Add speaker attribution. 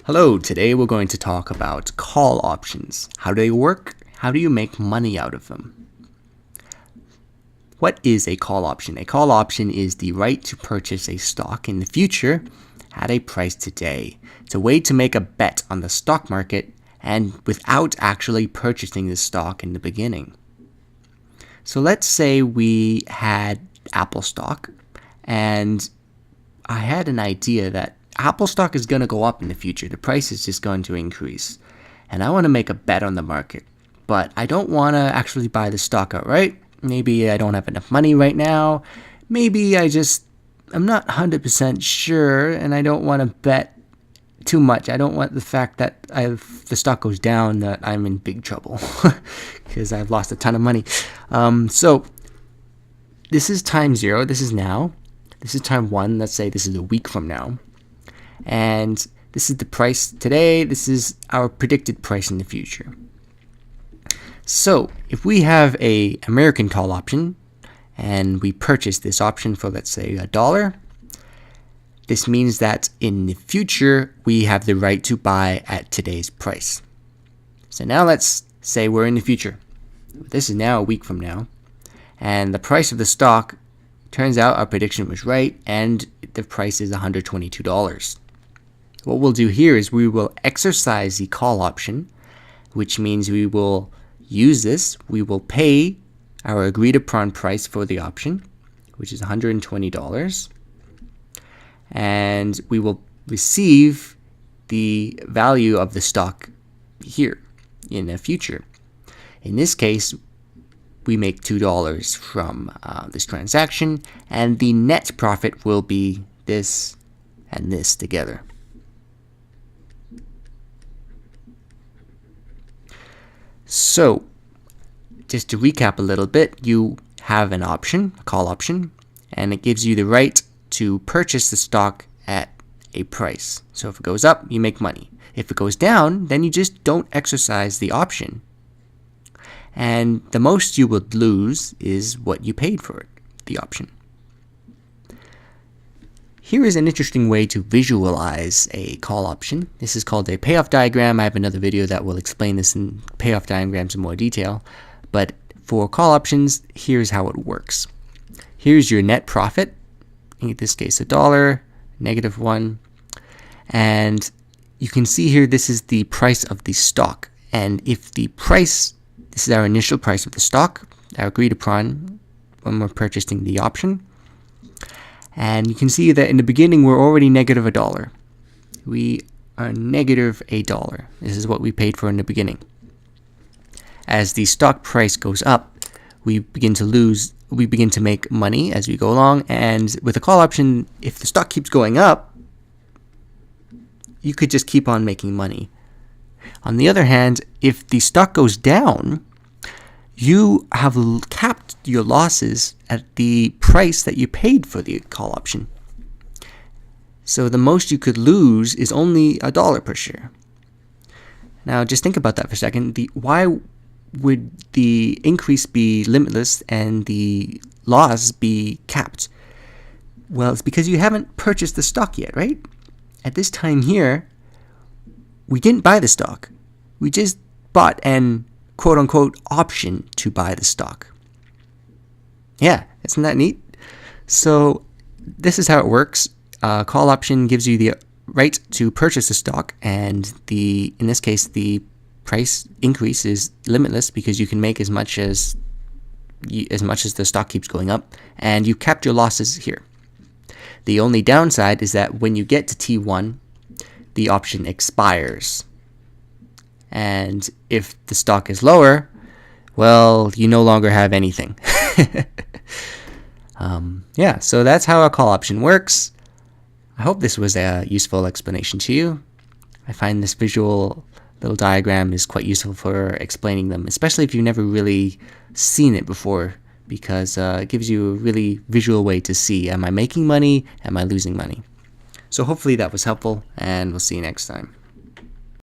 Speaker 1: Hello, today we're going to talk about call options. How do they work? How do you make money out of them? What is a call option? A call option is the right to purchase a stock in the future at a price today. It's a way to make a bet on the stock market and without actually purchasing the stock in the beginning. So let's say we had Apple stock and I had an idea that Apple stock is going to go up in the future. The price is just going to increase. And I want to make a bet on the market. But I don't want to actually buy the stock outright. Maybe I don't have enough money right now. Maybe I'm not 100% sure and I don't want to bet too much. I don't want the fact that if the stock goes down that I'm in big trouble because I've lost a ton of money. So this is time 0. This is now. This is time 1. Let's say this is a week from now. And this is the price today. This is our predicted price in the future. So if we have a American call option and we purchase this option for, let's say, $1, this means that in the future we have the right to buy at today's price. So now let's say we're in the future. This is now a week from now. And the price of the stock, turns out our prediction was right, and the price is $122. What we'll do here is we will exercise the call option, which means we will use this. We will pay our agreed upon price for the option, which is $120. And we will receive the value of the stock here in the future. In this case, we make $2 from this transaction, and the net profit will be this and this together. So, just to recap a little bit, you have an option, a call option, and it gives you the right to purchase the stock at a price. So if it goes up, you make money. If it goes down, then you just don't exercise the option. And the most you would lose is what you paid for it, the option. Here is an interesting way to visualize a call option. This is called a payoff diagram. I have another video that will explain this in payoff diagrams in more detail. But for call options, here's how it works. Here's your net profit. In this case, $1, -1. And you can see here, this is the price of the stock. And if the price, this is our initial price of the stock, our agreed upon when we're purchasing the option. And you can see that in the beginning, we're already $-1. We are $-1. This is what we paid for in the beginning. As the stock price goes up, we begin to make money as we go along. And with a call option, if the stock keeps going up, you could just keep on making money. On the other hand, if the stock goes down, you have capped your losses at the price that you paid for the call option. So the most you could lose is only $1 per share. Now just think about that for a second. Why would the increase be limitless and the loss be capped? Well, it's because you haven't purchased the stock yet, right? At this time here, we didn't buy the stock. We just bought an quote-unquote option to buy the stock. Yeah, isn't that neat? So this is how it works. Call option gives you the right to purchase the stock, and in this case, the price increase is limitless because you can make as much as the stock keeps going up, and you capped your losses here. The only downside is that when you get to T1, the option expires. And if the stock is lower, well, you no longer have anything. Yeah, so that's how a call option works. I hope this was a useful explanation to you. I find this visual little diagram is quite useful for explaining them, especially if you've never really seen it before, because it gives you a really visual way to see, am I making money? Am I losing money? So hopefully that was helpful, and we'll see you next time.